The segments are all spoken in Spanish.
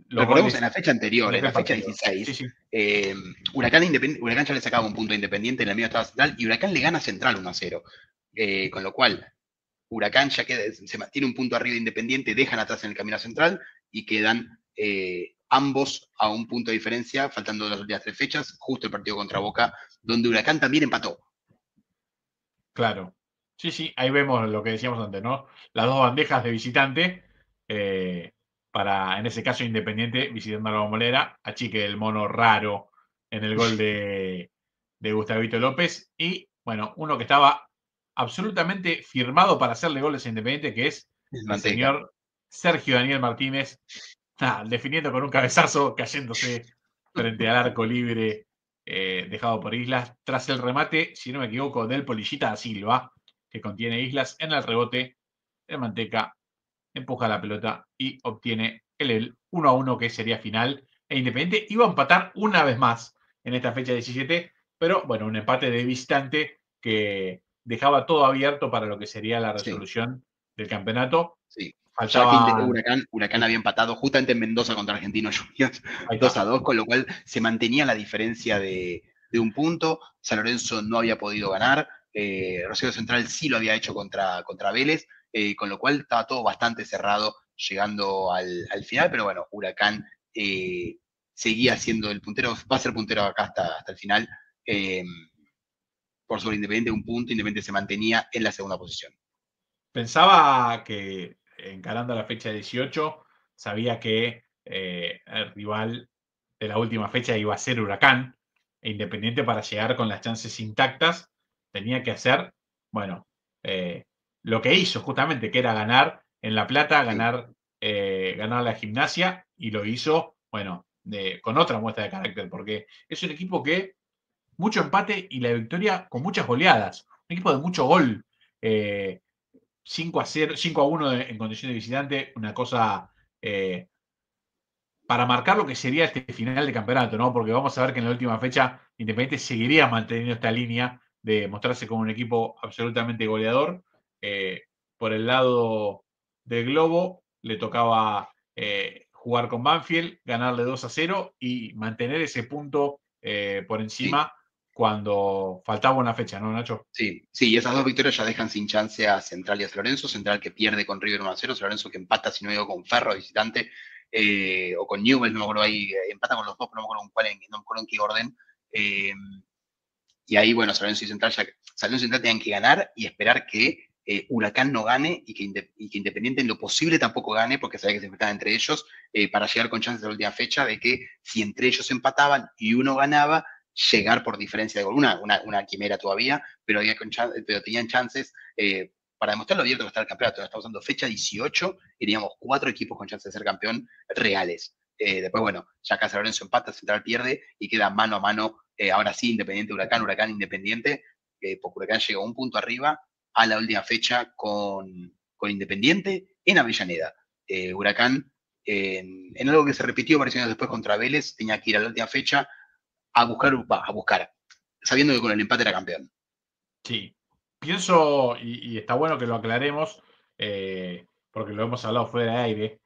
los Recordemos goles en la fecha anterior, en en aquel la fecha partido. Sí, 16, sí. Huracán ya le sacaba un punto a Independiente, en el medio estaba Central, y Huracán le gana a Central 1-0. Con lo cual, Huracán ya queda, se mantiene un punto arriba de Independiente, dejan atrás en el camino central y quedan ambos a un punto de diferencia, faltando las últimas 3 fechas, justo el partido contra Boca, donde Huracán también empató. Claro. Sí, sí, ahí vemos lo que decíamos antes, ¿no? Las dos bandejas de visitante, eh, para, en ese caso, Independiente visitando a la Bombonera, achique el mono raro en el gol de Gustavito López. Y, bueno, uno que estaba absolutamente firmado para hacerle goles a Independiente, que es Es el manteca. señor Sergio Daniel Martínez, definiendo con un cabezazo, cayéndose frente al arco libre dejado por Islas, tras el remate, si no me equivoco, del Polillita da Silva, que contiene Islas en el rebote. El Manteca empuja la pelota y obtiene el 1-1, que sería final. E Independiente iba a empatar una vez más en esta fecha 17, pero bueno, un empate de visitante que dejaba todo abierto para lo que sería la Sí, resolución del campeonato. sí. Ya que Faltaban. Huracán Sí, había empatado justamente en Mendoza contra Argentinos Juniors ahí 2 está. a 2, con lo cual se mantenía la diferencia de un punto. San Lorenzo no había podido ganar. Rosario Central sí lo había hecho contra Vélez, con lo cual estaba todo bastante cerrado llegando al final, pero bueno, Huracán seguía siendo el puntero, va a ser puntero acá hasta el final. Eh, por sobre Independiente un punto, Independiente se mantenía en la segunda posición. Pensaba que encarando la fecha 18, sabía que el rival de la última fecha iba a ser Huracán, e Independiente, para llegar con las chances intactas tenía que hacer, bueno, eh, lo que hizo justamente, que era ganar en La Plata, Sí, ganar la Gimnasia, y lo hizo, bueno, con otra muestra de carácter, porque es un equipo que mucho empate y la victoria con muchas goleadas, un equipo de mucho gol. eh, 5-0, 5-1 en condición de visitante, una cosa eh, para marcar lo que sería este final de campeonato, ¿no? Porque vamos a ver que en la última fecha Independiente seguiría manteniendo esta línea de mostrarse como un equipo absolutamente goleador. Eh, por el lado del Globo le tocaba jugar con Banfield, ganarle 2-0 y mantener ese punto por sí, encima cuando faltaba una fecha, ¿no, Nacho? sí, sí, y esas dos victorias ya dejan sin chance a Central y a San Lorenzo. Central que pierde con River 1-0, San Lorenzo que empata, si no digo, con Ferro visitante, o con Newell's, no me acuerdo ahí, empata con los dos, pero no me acuerdo, no me acuerdo en qué orden. Eh, y ahí, bueno, San Lorenzo y Central, San Lorenzo y Central tenían que ganar y esperar que Huracán no gane y que Independiente en lo posible tampoco gane, porque sabía que se enfrentaban entre ellos, para llegar con chances de la última fecha de que si entre ellos empataban y uno ganaba, llegar por diferencia de gol. Una quimera todavía, pero, pero tenían chances para demostrar lo abierto que está el campeonato. Estamos usando fecha 18 y teníamos 4 equipos con chances de ser campeón reales. Después, bueno, ya acá San Lorenzo empata, Central pierde y queda mano a mano, ahora sí, Independiente Huracán, Huracán Independiente, porque Huracán llegó un punto arriba a la última fecha con Independiente en Avellaneda. Huracán, en algo que se repitió varios años después contra Vélez, tenía que ir a la última fecha a buscar, sabiendo que con el empate era campeón. Sí, pienso, y está bueno que lo aclaremos, porque lo hemos hablado fuera de aire.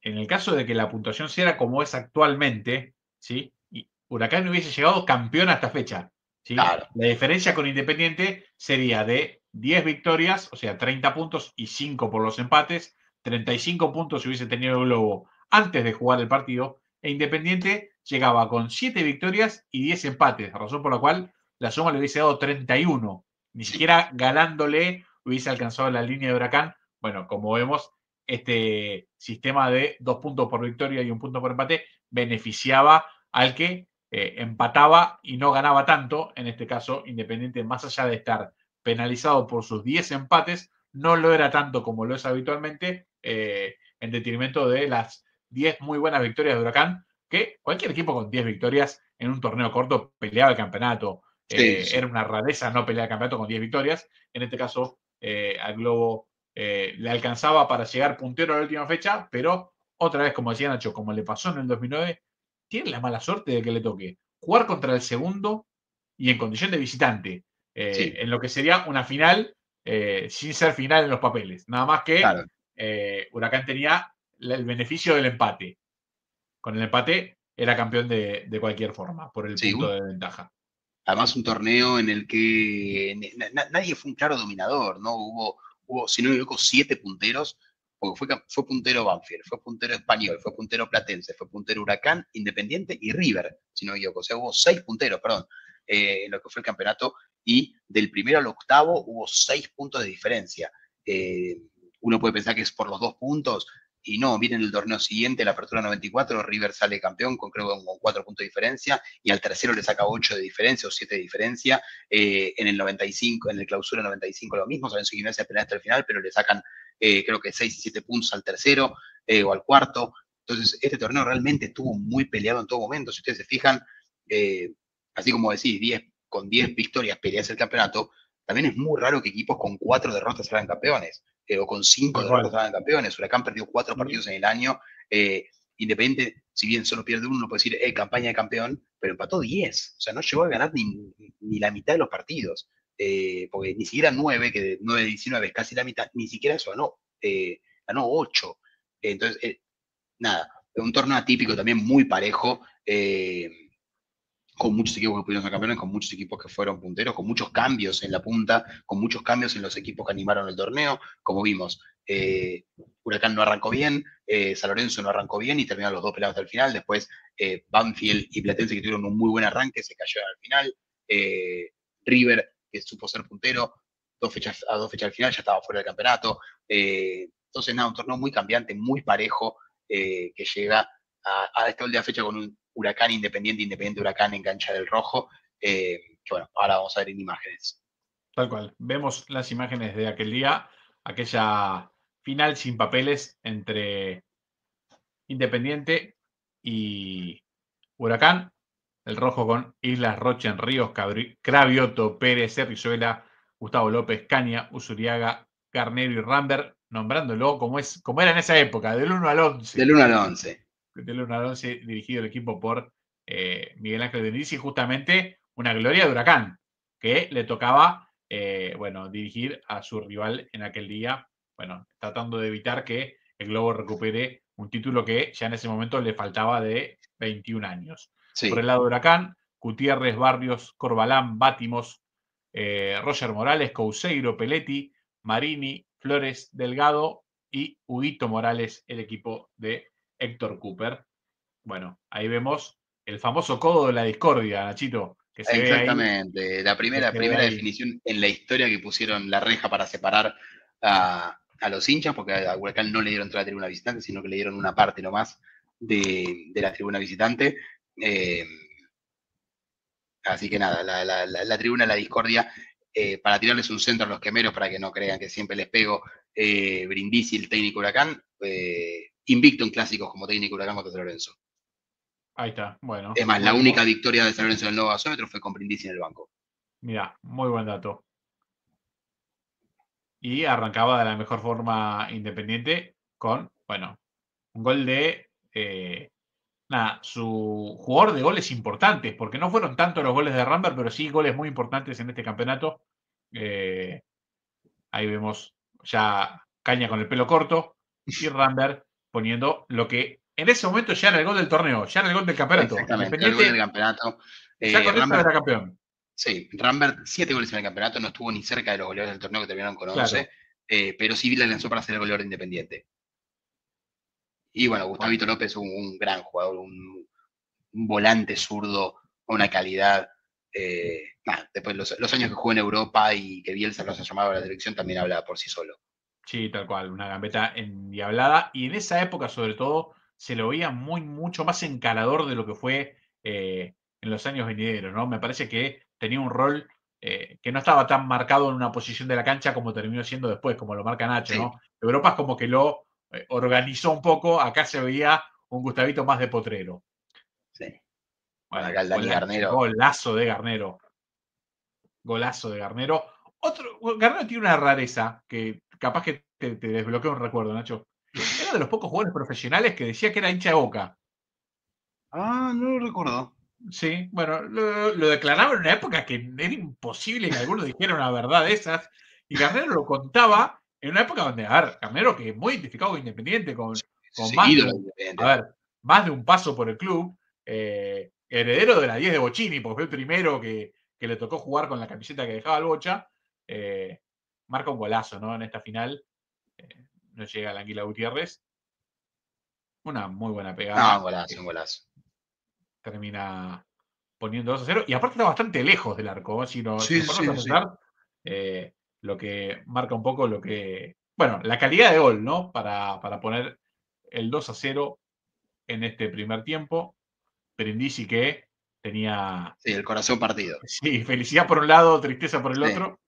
En el caso de que la puntuación sea como es actualmente, ¿sí? Y Huracán no hubiese llegado campeón a esta fecha, ¿sí? Claro, La diferencia con Independiente sería de 10 victorias, o sea, 30 puntos y 5 por los empates, 35 puntos si hubiese tenido el Globo antes de jugar el partido, e Independiente llegaba con 7 victorias y 10 empates, razón por la cual la suma le hubiese dado 31. Ni sí, siquiera ganándole hubiese alcanzado la línea de Huracán. Bueno, como vemos, este sistema de 2 puntos por victoria y 1 punto por empate beneficiaba al que empataba y no ganaba tanto. En este caso, Independiente, más allá de estar penalizado por sus 10 empates, no lo era tanto como lo es habitualmente, en detrimento de las 10 muy buenas victorias de Huracán, que cualquier equipo con 10 victorias en un torneo corto peleaba el campeonato. sí, sí. Era una rareza no pelear el campeonato con 10 victorias. En este caso, al Globo le alcanzaba para llegar puntero a la última fecha, pero otra vez, como decía Nacho, como le pasó en el 2009, tiene la mala suerte de que le toque jugar contra el segundo y en condición de visitante, Sí, en lo que sería una final sin ser final en los papeles. Nada más que claro. Huracán tenía el beneficio del empate. con el empate era campeón de cualquier forma, por el Sí, punto de ventaja. además un torneo en el que nadie fue un claro dominador, ¿no? Hubo, si no me equivoco, 7 punteros, porque fue puntero Banfield, fue puntero Español, fue puntero Platense, fue puntero Huracán, Independiente y River, si no me equivoco. O sea, hubo 6 punteros, perdón, en lo que fue el campeonato, y del primero al octavo hubo 6 puntos de diferencia. Eh, Uno puede pensar que es por los 2 puntos, y no, miren el torneo siguiente, la apertura 94, River sale campeón con creo con 4 puntos de diferencia, y al tercero le saca 8 de diferencia o 7 de diferencia. En el 95, en el clausura 95 lo mismo, salen su gimnasia penal hasta el final, pero le sacan creo que 6 y 7 puntos al tercero o al cuarto. Entonces, este torneo realmente estuvo muy peleado en todo momento. Si ustedes se fijan, así como decís, con 10 victorias peleas el campeonato, también es muy raro que equipos con 4 derrotas salgan campeones o con 5 Tal derrotas cual. salgan campeones. Huracán perdió 4 Sí, partidos en el año. Independiente, si bien solo pierde uno, puede decir, campaña de campeón, pero empató 10. O sea, no llegó a ganar ni la mitad de los partidos. Porque ni siquiera 9, que de 9 de 19 es casi la mitad, ni siquiera eso ganó. Ganó 8. Entonces, nada, un torneo atípico también muy parejo. Con muchos equipos que pudieron ser campeones, con muchos equipos que fueron punteros, con muchos cambios en la punta, con muchos cambios en los equipos que animaron el torneo, como vimos. Huracán no arrancó bien, San Lorenzo no arrancó bien y terminaron los dos peleados hasta el final. Después Banfield y Platense, que tuvieron un muy buen arranque, se cayeron al final. River, que supo ser puntero, a 2 fechas al final ya estaba fuera del campeonato. Entonces, nada, un torneo muy cambiante, muy parejo, que llega a esta última fecha con un Huracán Independiente Huracán en cancha del Rojo, que bueno, ahora vamos a ver en imágenes. tal cual. Vemos las imágenes de aquel día, aquella final sin papeles entre Independiente y Huracán. El rojo con Islas, Rochen, Ríos, Cravioto, Pérez, Rizuela, Gustavo López, Caña, Usuriaga, Garnero y Rambert, nombrándolo como era en esa época, del 1 al 11. Del 1 al 11. Del 1 al 11, dirigido el equipo por Miguel Ángel Denisi, y justamente una gloria de Huracán, que le tocaba, bueno, dirigir a su rival en aquel día, bueno, tratando de evitar que el Globo recupere un título que ya en ese momento le faltaba de 21 años. Por el Sí, lado de Huracán, Gutiérrez, Barrios, Corbalán, Bátimos, Roger Morales, Couseiro, Peletti, Marini, Flores, Delgado y Huguito Morales, el equipo de Héctor Cooper. Bueno, ahí vemos el famoso codo de la discordia, Nachito, que se ve ahí, exactamente. La que primera, se ve primera ahí. definición en la historia que pusieron la reja para separar a los hinchas, porque a Huracán no le dieron toda la tribuna visitante, sino que le dieron una parte nomás de la tribuna visitante. Eh, Así que nada, la tribuna de la discordia, para tirarles un centro a los quemeros, para que no crean que siempre les pego, Brindisi, el técnico Huracán, invicto en clásicos como técnico Huracán contra San Lorenzo. Ahí está, bueno, Es más, la muy, única victoria de San Lorenzo en el nuevo gasómetro fue con Brindisi en el banco. mira, muy buen dato. Y arrancaba de la mejor forma Independiente con, bueno, un gol de, nada, su jugador de goles importantes, porque no fueron tanto los goles de Rambert, pero sí goles muy importantes en este campeonato. Eh, Ahí vemos ya Caña con el pelo corto y Rambert poniendo lo que en ese momento ya era el gol del torneo, ya era el gol del campeonato. Exactamente, el gol del Independiente campeonato. ya con esto Rambert, era campeón. sí, Rambert, 7 goles en el campeonato, no estuvo ni cerca de los goleadores del torneo que terminaron con 11, Claro. pero sí le lanzó para ser el goleador de Independiente. Y bueno, Bueno, Gustavito López, un gran jugador, un volante zurdo, una calidad. Nada, después los años que jugó en Europa y que Bielsa los ha llamado a la selección también habla por sí solo. sí, tal cual, una gambeta endiablada. Y en esa época, sobre todo, se lo veía mucho más encarador de lo que fue en los años venideros, ¿no? Me parece que tenía un rol que no estaba tan marcado en una posición de la cancha como terminó siendo después, como lo marca Nacho, Sí, ¿no? Europa es como que lo organizó un poco, acá se veía un Gustavito más de potrero. sí. Bueno, Bueno, acá el Dani Garnero. golazo de Garnero, golazo de Garnero. Garnero tiene una rareza que capaz que te desbloquea un recuerdo, Nacho. Era de los pocos jugadores profesionales que decía que era hincha de Boca. Ah, no lo recuerdo. Sí, bueno, lo declaraba en una época que era imposible que alguno dijera una verdad de esas. Y Garnero lo contaba en una época donde, a ver, Garnero que es muy identificado con Independiente, con Sí, más de ídolo un. A independiente. ver, más de un paso por el club, heredero de la 10 de Bocini, porque fue el primero que le tocó jugar con la camiseta que dejaba el Bocha, marca un golazo, ¿no? En esta final, no llega la Anguila Gutiérrez, una muy buena No, un pegada, golazo, un golazo. termina poniendo 2-0, y aparte está bastante lejos del arco, si nos Sí, ponemos a sí, sí. pensar, lo que marca un poco bueno, la calidad de gol, ¿no? Para poner el 2-0 en este primer tiempo. Brindisi que tenía, Sí, el corazón partido. sí, felicidad por un lado, tristeza por el Sí. otro.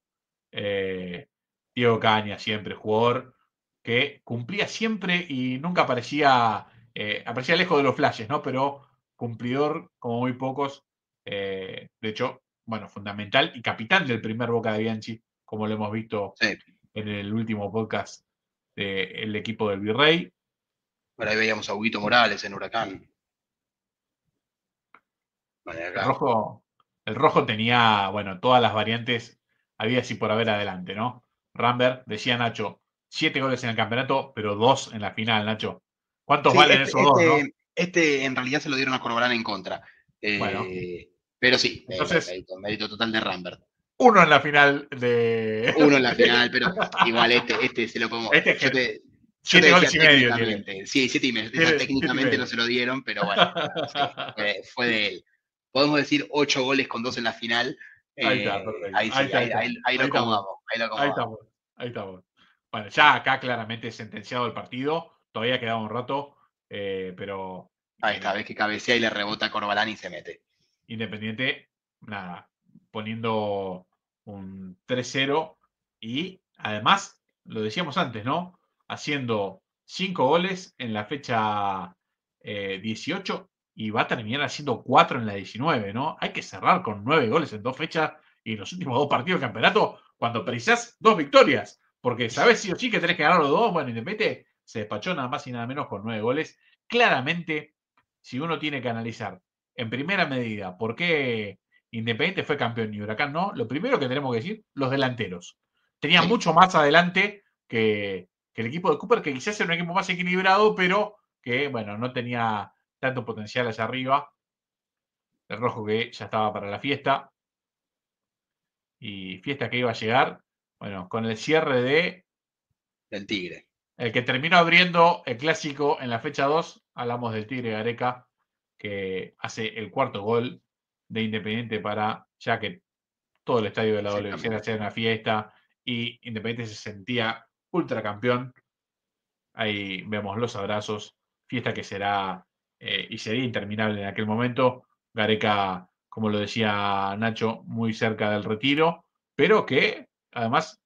Diego Caña, siempre jugador que cumplía siempre y nunca aparecía lejos de los flashes, ¿no? Pero cumplidor como muy pocos. De hecho, bueno, fundamental y capitán del primer Boca de Bianchi, como lo hemos visto Sí. en el último podcast del equipo del Virrey. Por ahí veíamos a Huguito Morales en Huracán. Vale, El acá. rojo, el rojo tenía, bueno, todas las variantes había así por haber adelante, ¿no? Rambert, decía Nacho, 7 goles en el campeonato, pero 2 en la final, Nacho. ¿Cuántos Sí, valen esos dos, no? este en realidad se lo dieron a Corbalán en contra. Bueno, Pero sí, entonces, mérito total de Rambert. uno en la final de. Uno en la final, pero igual este se lo como. Este es Yo que te, yo te 7 decía goles y medio tiene. técnicamente, sí, 7,5. Yo te decía Tiene 7 y técnicamente no medio. se lo dieron, pero bueno, sí, fue de él. Podemos decir 8 goles con 2 en la final. Ahí está, perfecto. Ahí Ahí sí, está, ahí está. ahí lo Ahí estamos. acomodamos, ahí lo Ahí acomodamos. estamos. Ahí estamos. Bueno, ya acá claramente sentenciado el partido. Todavía quedaba un rato, pero Ahí está, eh, ves que cabecea y le rebota a Corbalán y se mete. Independiente, nada, poniendo un 3-0 y además, lo decíamos antes, ¿no? Haciendo 5 goles en la fecha 18 y va a terminar haciendo 4 en la 19, ¿no? Hay que cerrar con 9 goles en 2 fechas y en los últimos 2 partidos del campeonato cuando precisás 2 victorias, porque sabés sí o sí que tenés que ganar los 2. Bueno, Independiente se despachó nada más y nada menos con 9 goles. Claramente, si uno tiene que analizar en primera medida por qué Independiente fue campeón y Huracán no, lo primero que tenemos que decir, los delanteros. Tenía Sí, mucho más adelante que el equipo de Cooper, que quizás era un equipo más equilibrado, pero que, bueno, no tenía tanto potencial allá arriba. El rojo que ya estaba para la fiesta. Y fiesta que iba a llegar, bueno, con el cierre de del Tigre. el que terminó abriendo el clásico en la fecha 2, hablamos del Tigre Gareca, que hace el cuarto gol de Independiente para, ya que todo el estadio de la W quisiera Exactamente. hacer una fiesta y Independiente se sentía ultracampeón. Ahí vemos los abrazos, fiesta que será y sería interminable en aquel momento. Gareca, como lo decía Nacho, muy cerca del retiro, pero que además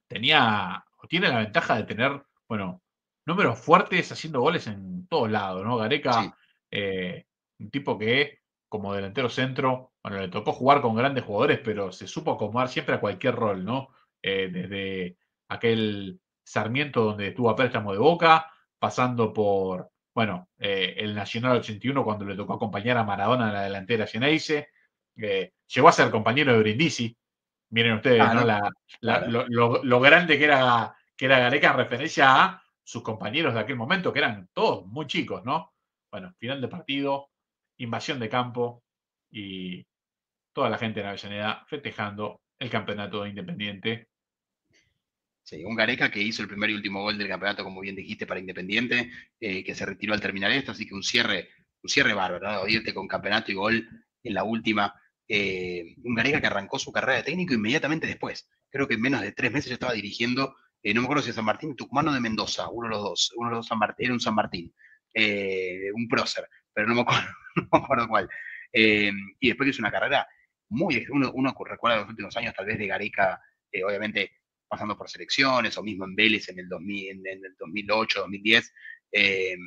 tenía o tiene la ventaja de tener, bueno, números fuertes haciendo goles en todos lados, ¿no? Gareca, Sí, un tipo que como delantero centro, bueno, le tocó jugar con grandes jugadores, pero se supo acomodar siempre a cualquier rol, ¿no? Desde aquel Sarmiento donde estuvo a préstamo de Boca, pasando por, bueno, el Nacional 81 cuando le tocó acompañar a Maradona en la delantera Geneise, llegó a ser compañero de Brindisi, miren ustedes, ¿no? claro, claro. Lo grande que era Gareca en referencia a sus compañeros de aquel momento, que eran todos muy chicos, ¿no? Bueno, final de partido, invasión de campo y toda la gente en Avellaneda festejando el campeonato de Independiente. Sí, un Gareca que hizo el primer y último gol del campeonato, como bien dijiste, para Independiente, que se retiró al terminar esto, así que un cierre bárbaro, ¿no? Irte con campeonato y gol en la última. Un Gareca que arrancó su carrera de técnico inmediatamente después. Creo que en menos de 3 meses ya estaba dirigiendo, no me acuerdo si a San Martín, Tucumán o de Mendoza, uno de los dos San Martín, era un San Martín, un prócer, pero no me acuerdo, no me acuerdo cuál. Y después que hizo una carrera uno recuerda los últimos años tal vez de Gareca, obviamente pasando por selecciones o mismo en Vélez en el 2000, en el 2008, 2010, eh,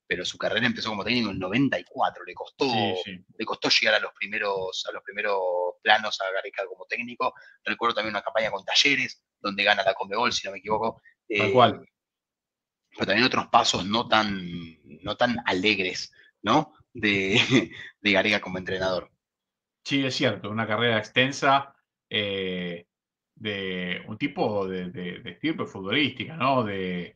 pero su carrera empezó como técnico en el 94, Sí, sí, le costó llegar a los primeros planos a Gareca como técnico. Recuerdo también una campaña con Talleres, donde gana la Conmebol, si no me equivoco, tal cual. pero también otros pasos no tan alegres, ¿no? De Gareca como entrenador. Sí, es cierto, una carrera extensa de un tipo de estirpe futbolística, ¿no? De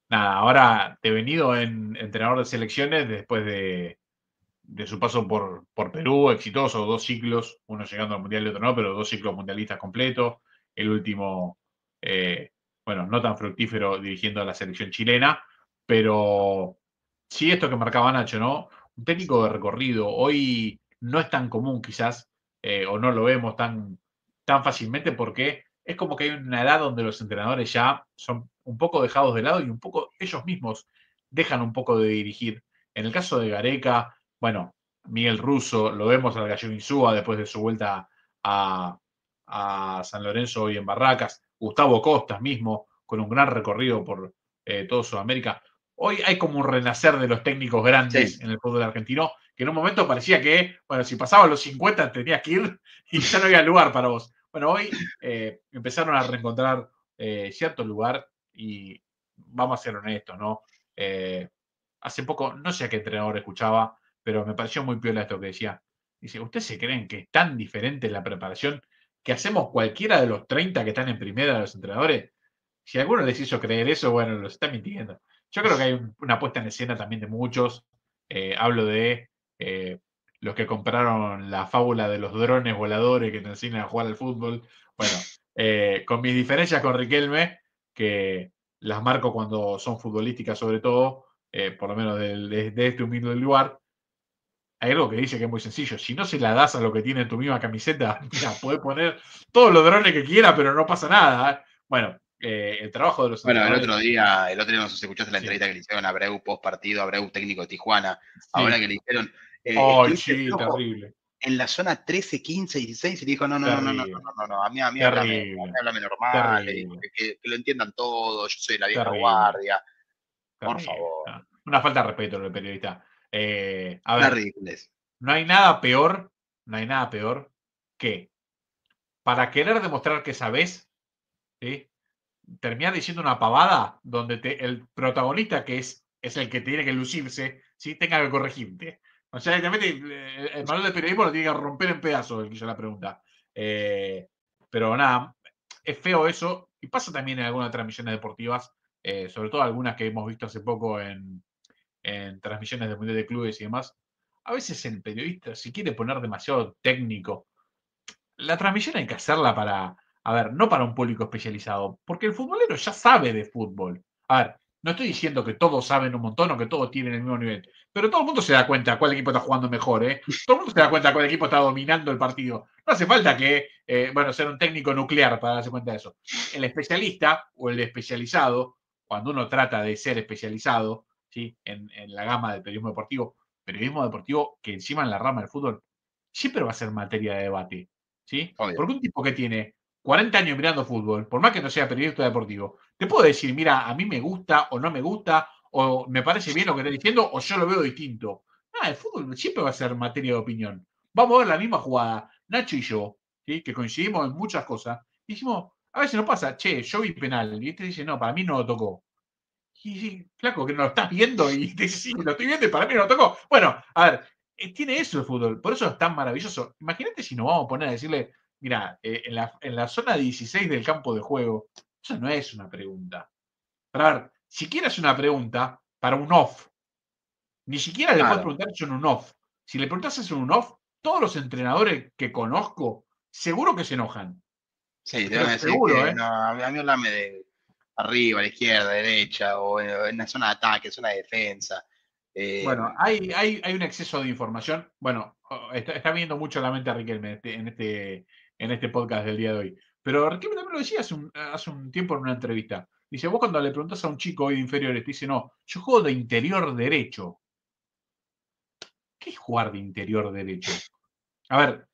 nada, ahora devenido en entrenador de selecciones después de su paso por Perú, exitoso, 2 ciclos, uno llegando al Mundial y otro no, pero 2 ciclos mundialistas completos, el último, eh, bueno, no tan fructífero dirigiendo a la selección chilena, pero sí esto que marcaba Nacho, ¿no? Un técnico de recorrido, hoy no es tan común quizás, o no lo vemos tan fácilmente porque es como que hay una edad donde los entrenadores ya son un poco dejados de lado y un poco ellos mismos dejan un poco de dirigir. En el caso de Gareca, bueno, Miguel Russo, lo vemos al Gallego Insúa después de su vuelta a, a San Lorenzo hoy en Barracas, Gustavo Costas mismo, con un gran recorrido por todo Sudamérica. Hoy hay como un renacer de los técnicos grandes Sí. en el fútbol argentino, que en un momento parecía que, bueno, si pasaban los 50 tenías que ir y ya no había lugar para vos. Bueno, hoy empezaron a reencontrar cierto lugar y vamos a ser honestos, ¿no? Hace poco, no sé a qué entrenador escuchaba, pero me pareció muy piola esto que decía. Dice, ¿ustedes se creen que es tan diferente la preparación que hacemos cualquiera de los 30 que están en primera de los entrenadores? Si alguno les hizo creer eso, bueno, los está mintiendo. Yo creo que hay una puesta en escena también de muchos. Hablo de eh, los que compraron la fábula de los drones voladores que te enseñan a jugar al fútbol. Bueno, con mis diferencias con Riquelme, que las marco cuando son futbolísticas sobre todo, por lo menos de este humilde lugar, hay algo que dice que es muy sencillo. Si no se la das a lo que tiene en tu misma camiseta, mira, podés poner todos los drones que quieras, pero no pasa nada. Bueno, el trabajo de los Bueno, entrenadores. el otro día no sé si escuchaste la Sí, entrevista que le hicieron a Abreu post partido, Abreu técnico de Tijuana, ahora sí. que le hicieron, Ay, estuviste sí, flojo terrible. en la zona 13, 15, 16 y dijo, no, no, no, no, no, no, Terrible. no, no, a mí Terrible. háblame normal, le dijo, Terrible. que lo entiendan todo, yo soy de la vieja Terrible. guardia, por Terrible. favor, No, una falta de respeto del periodista. A una ver, ridiculez. no hay nada peor, no hay nada peor que para querer demostrar que sabes, ¿sí? Terminar diciendo una pavada donde el protagonista, que es el que tiene que lucirse, ¿sí? Tenga que corregirte. O sea, directamente el manual de periodismo lo tiene que romper en pedazos el que hizo la pregunta. Eh, pero nada, es feo eso. Y pasa también en algunas transmisiones deportivas, sobre todo algunas que hemos visto hace poco en transmisiones de Mundial de Clubes y demás. A veces el periodista, si quiere poner demasiado técnico, la transmisión hay que hacerla para, a ver, no para un público especializado, porque el futbolero ya sabe de fútbol. A ver, no estoy diciendo que todos saben un montón o que todos tienen el mismo nivel, pero todo el mundo se da cuenta cuál equipo está jugando mejor, ¿eh? Todo el mundo se da cuenta cuál equipo está dominando el partido. No hace falta que, bueno, ser un técnico nuclear para darse cuenta de eso. El especialista o el especializado, cuando uno trata de ser especializado, ¿sí? En la gama del periodismo deportivo que encima en la rama del fútbol siempre va a ser materia de debate. ¿Sí? Obvio. Porque un tipo que tiene 40 años mirando fútbol, por más que no sea periodista deportivo, te puedo decir, mira, a mí me gusta o no me gusta, o me parece bien lo que está diciendo, o yo lo veo distinto. Ah, el fútbol siempre va a ser materia de opinión. Vamos a ver la misma jugada, Nacho y yo, ¿sí? Que coincidimos en muchas cosas, y decimos, a veces nos pasa, che, yo vi penal, y este dice, no, para mí no lo tocó. Y sí, flaco, que no lo estás viendo, y te dice, sí, lo estoy viendo y para mí no lo tocó. Bueno, a ver, tiene eso el fútbol, por eso es tan maravilloso. Imagínate si nos vamos a poner a decirle, mira, en la zona 16 del campo de juego, eso no es una pregunta. Pero a ver, si quieres una pregunta para un off, ni siquiera le puedes Claro. preguntar eso en un off. Si le preguntas eso en un off, todos los entrenadores que conozco, seguro que se enojan. Sí, te van Pero a decir seguro, que ¿eh? no, a mí hablame de arriba, a la izquierda, derecha, o en la zona de ataque, zona de defensa. Eh, Bueno, hay un exceso de información. Bueno, está viendo mucho la mente a Riquelme en este podcast del día de hoy. Pero Riquelme también lo decía hace un tiempo en una entrevista. Dice, vos cuando le preguntás a un chico hoy de inferiores, te dice, no, yo juego de interior derecho. ¿Qué es jugar de interior derecho? A ver,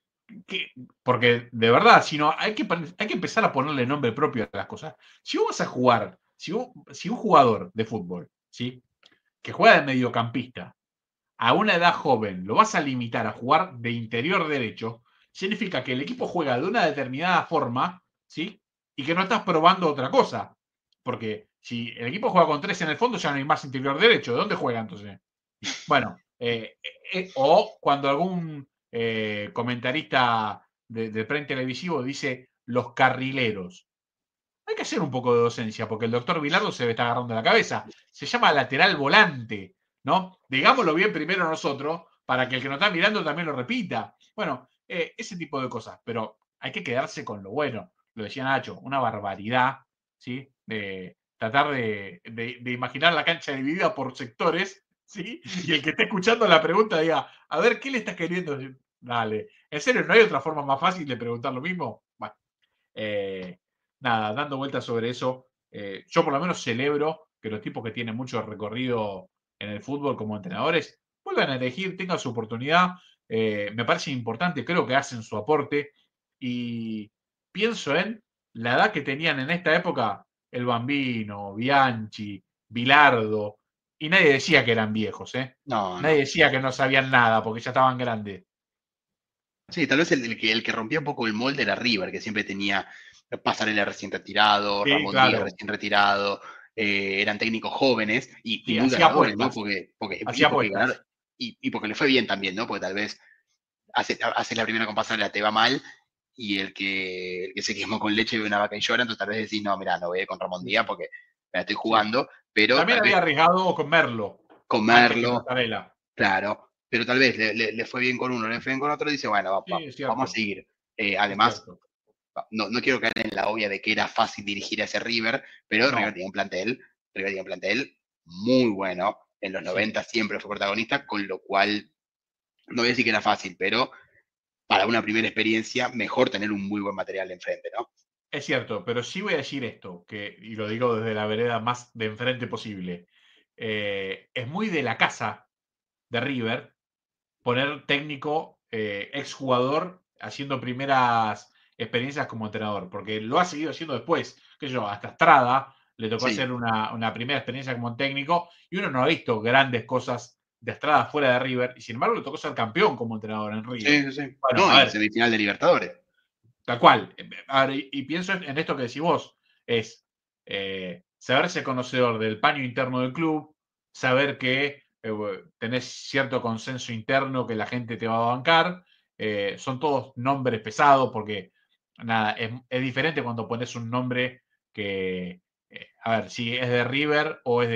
porque de verdad, si no, hay que empezar a ponerle nombre propio a las cosas. Si vos vas a jugar, si un jugador de fútbol, ¿sí? Que juega de mediocampista, a una edad joven lo vas a limitar a jugar de interior derecho, significa que el equipo juega de una determinada forma, ¿sí? Y que no estás probando otra cosa. Porque si el equipo juega con tres en el fondo, ya no hay más interior derecho. ¿De dónde juega entonces? Bueno, o cuando algún comentarista de pre televisivo dice los carrileros. hay que hacer un poco de docencia, porque el doctor Bilardo se me está agarrando la cabeza. Se llama lateral volante, ¿no? Digámoslo bien primero nosotros, para que el que nos está mirando también lo repita. Bueno, ese tipo de cosas, pero hay que quedarse con lo bueno. Lo decía Nacho, una barbaridad, ¿sí? De tratar de imaginar la cancha dividida por sectores, ¿sí? Y el que esté escuchando la pregunta diga, a ver, ¿qué le estás queriendo decir? Dale, ¿en serio no hay otra forma más fácil de preguntar lo mismo? Bueno, eh, nada, dando vueltas sobre eso, yo por lo menos celebro que los tipos que tienen mucho recorrido en el fútbol como entrenadores vuelvan a elegir, tengan su oportunidad. Me parece importante, creo que hacen su aporte y pienso en la edad que tenían en esta época el Bambino, Bianchi, Bilardo, y nadie decía que eran viejos, ¿eh? No, Nadie no. decía que no sabían nada porque ya estaban grandes. Sí, tal vez el que rompía un poco el molde era River, que siempre tenía Pasarela recién retirado, Sí, Ramón Díaz claro. recién retirado, eran técnicos jóvenes y Sí, muy hacía ganadores, ¿no? apuestas. Y Hacía porque ganar, apuestas. y porque le fue bien también, ¿no? Porque tal vez haces la primera con Pasarela, te va mal, y el que se quemó con leche ve una vaca y llora, entonces tal vez decís, no, mira, no voy a ir con Ramón Sí, Díaz sí. porque me la estoy Sí. jugando, pero También tal había vez arriesgado con Merlo, antes que comerlo, Pasarela. claro, pero tal vez le fue bien con uno, le fue bien con otro, y dice, bueno, Sí, es vamos a cierto, seguir. es Además, cierto. no quiero caer en la obvia de que era fácil dirigir a ese River, pero No, River tiene un plantel muy bueno. En los sí, 90 siempre fue protagonista, con lo cual no voy a decir que era fácil, pero para una primera experiencia, mejor tener un muy buen material enfrente, ¿no? es cierto, pero sí voy a decir esto, y lo digo desde la vereda más de enfrente posible. Es muy de la casa de River poner técnico, exjugador, haciendo primeras experiencias como entrenador, porque lo ha seguido haciendo después, que yo, hasta Estrada le tocó Sí, hacer una primera experiencia como técnico y uno no ha visto grandes cosas de Estrada fuera de River, y sin embargo le tocó ser campeón como entrenador en River. sí, sí, sí. Bueno, No, a y ver, semifinal de Libertadores. tal cual. A ver, y pienso en esto que decís vos, es saberse conocedor del paño interno del club, saber que tenés cierto consenso interno que la gente te va a bancar, son todos nombres pesados porque, nada, es diferente cuando pones un nombre que, a ver, si es de River o es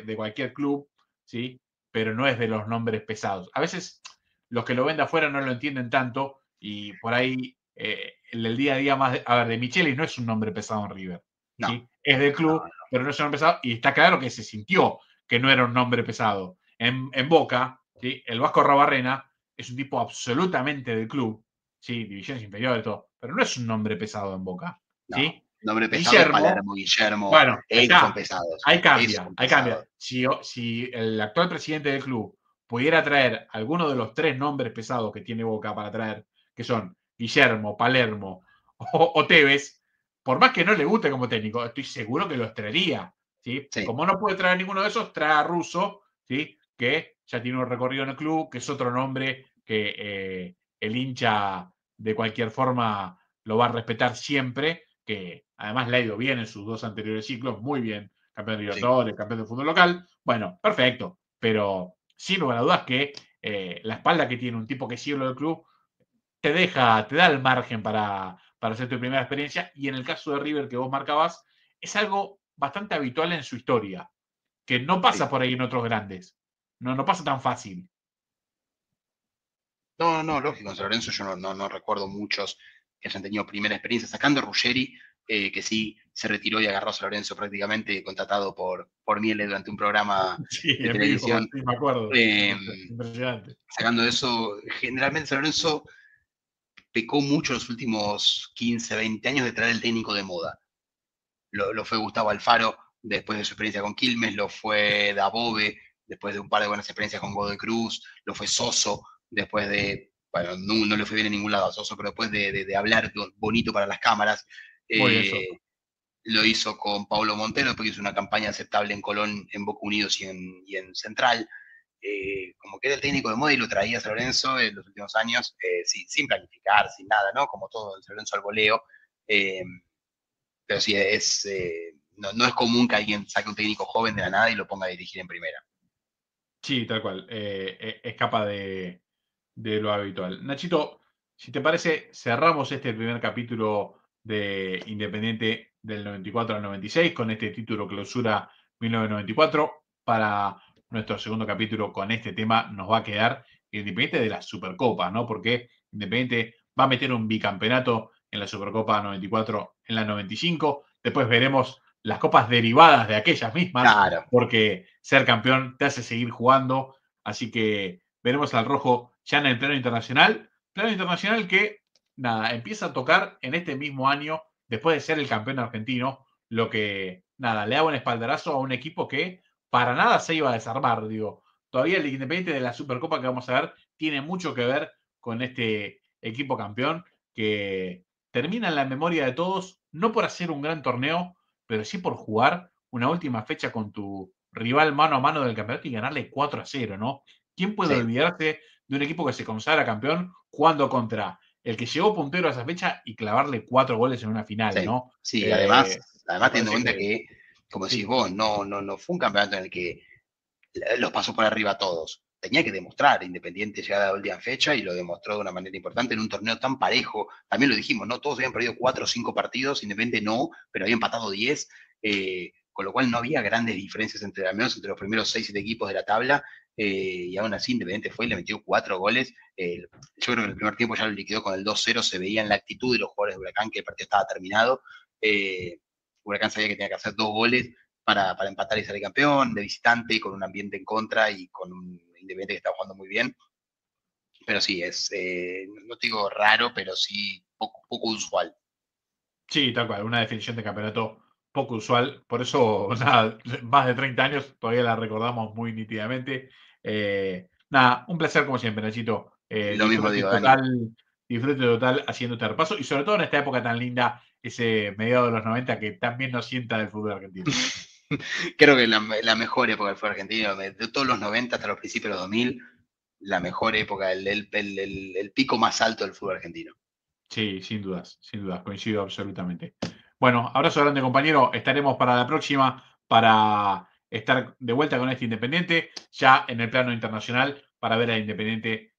de cualquier club, ¿sí? Pero no es de los nombres pesados. A veces los que lo ven de afuera no lo entienden tanto y por ahí el día a día más. A ver, de Michelis no es un nombre pesado en River, No, ¿sí? Es del no, club, pero no es un nombre pesado y está claro que se sintió que no era un nombre pesado. En Boca, ¿sí? El Vasco Rabarrena es un tipo absolutamente del club, ¿sí? Divisiones inferiores, todo, pero no es un nombre pesado en Boca, no. ¿sí? Nombre pesado es Guillermo, Palermo, Guillermo, bueno, ahí esos son está. pesados. Ahí Esos cambia, son ahí cambia. pesados. Si el actual presidente del club pudiera traer alguno de los tres nombres pesados que tiene Boca para traer, que son Guillermo, Palermo o Tevez, por más que no le guste como técnico, estoy seguro que los traería. ¿Sí? Sí, Como no puede traer ninguno de esos, trae a Russo, ¿sí? Que ya tiene un recorrido en el club, que es otro nombre que el hincha de cualquier forma lo va a respetar siempre, que además le ha ido bien en sus dos anteriores ciclos, muy bien, campeón de sí. Libertadores, campeón de fútbol local, bueno, perfecto, pero sin lugar a dudas que la espalda que tiene un tipo que es siglo del club te da el margen para hacer tu primera experiencia, y en el caso de River que vos marcabas, es algo bastante habitual en su historia, que no Sí. pasa por ahí en otros grandes, no pasa tan fácil. No, no, lógico, en San Lorenzo yo no recuerdo muchos que hayan tenido primera experiencia, sacando a Ruggeri, que sí se retiró y agarró a San Lorenzo prácticamente contratado por Miele durante un programa Sí, de en vivo, televisión. sí, me acuerdo. Eh, Impresionante. Sacando eso, generalmente San Lorenzo pecó mucho en los últimos 15, 20 años de traer el técnico de moda. Lo fue Gustavo Alfaro después de su experiencia con Quilmes, lo fue Dabove después de un par de buenas experiencias con Godoy Cruz, lo fue Soso después de, bueno, no le fue bien en ningún lado a Soso, pero después de hablar bonito para las cámaras. Muy bien, eso. Eh, lo hizo con Paulo Montero, porque hizo una campaña aceptable en Colón, en Boca Unidos y en Central. Como que era el técnico de moda y lo traía a San Lorenzo en los últimos años, sin planificar, sin nada, ¿no? Como todo en San Lorenzo al voleo. Eh, pero sí, no es común que alguien saque un técnico joven de la nada y lo ponga a dirigir en primera. Sí, tal cual. Escapa de lo habitual. Nachito, si te parece, cerramos este primer capítulo de Independiente del 94 al 96, con este título clausura 1994. Para nuestro segundo capítulo con este tema nos va a quedar Independiente de la Supercopa, ¿no? Porque Independiente va a meter un bicampeonato en la Supercopa 94, en la 95. Después veremos las copas derivadas de aquellas mismas, Claro, porque ser campeón te hace seguir jugando. Así que veremos al rojo ya en el plano internacional. Plano internacional que, nada, empieza a tocar en este mismo año, después de ser el campeón argentino, lo que, nada, le da un espaldarazo a un equipo que para nada se iba a desarmar. Digo, todavía el Independiente de la Supercopa que vamos a ver tiene mucho que ver con este equipo campeón que termina en la memoria de todos, no por hacer un gran torneo, pero sí por jugar una última fecha con tu rival mano a mano del campeonato y ganarle 4-0, ¿no? ¿Quién puede sí, olvidarse de un equipo que se consagra campeón jugando contra el que llegó puntero a esa fecha y clavarle 4 goles en una final, sí, ¿no? sí, Me además teniendo parece en cuenta que que, como decís sí, vos, no fue un campeonato en el que los pasó por arriba a todos. Tenía que demostrar Independiente llegar a la última fecha y lo demostró de una manera importante en un torneo tan parejo. También lo dijimos, ¿no? Todos habían perdido 4 o 5 partidos, Independiente no, pero había empatado 10, con lo cual no había grandes diferencias entre, al menos entre los primeros 6 7 equipos de la tabla. Y aún así Independiente fue y le metió 4 goles. Yo creo que en el primer tiempo ya lo liquidó con el 2-0, se veía en la actitud de los jugadores de Huracán que el partido estaba terminado. Huracán sabía que tenía que hacer 2 goles para empatar y salir campeón, de visitante y con un ambiente en contra y con un Independiente que está jugando muy bien. Pero sí, no te digo raro, pero sí poco usual. sí, tal cual, una definición de campeonato poco usual, por eso, nada, más de 30 años, todavía la recordamos muy nítidamente. Nada, un placer como siempre, Nachito. Lo mismo digo, Dani. Disfrute total haciendo este repaso y sobre todo en esta época tan linda, ese mediado de los 90 que también nos sienta del fútbol argentino. Creo que la mejor época del fútbol argentino, de todos los 90 hasta los principios de los 2000, la mejor época, el pico más alto del fútbol argentino. Sí, sin dudas, coincido absolutamente. Bueno, abrazo grande, compañero. Estaremos para la próxima para estar de vuelta con este Independiente, ya en el plano internacional, para ver al Independiente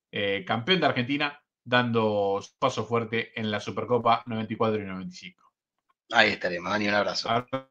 campeón de Argentina, dando su paso fuerte en la Supercopa 94 y 95. Ahí estaremos, Dani, un abrazo. Ahora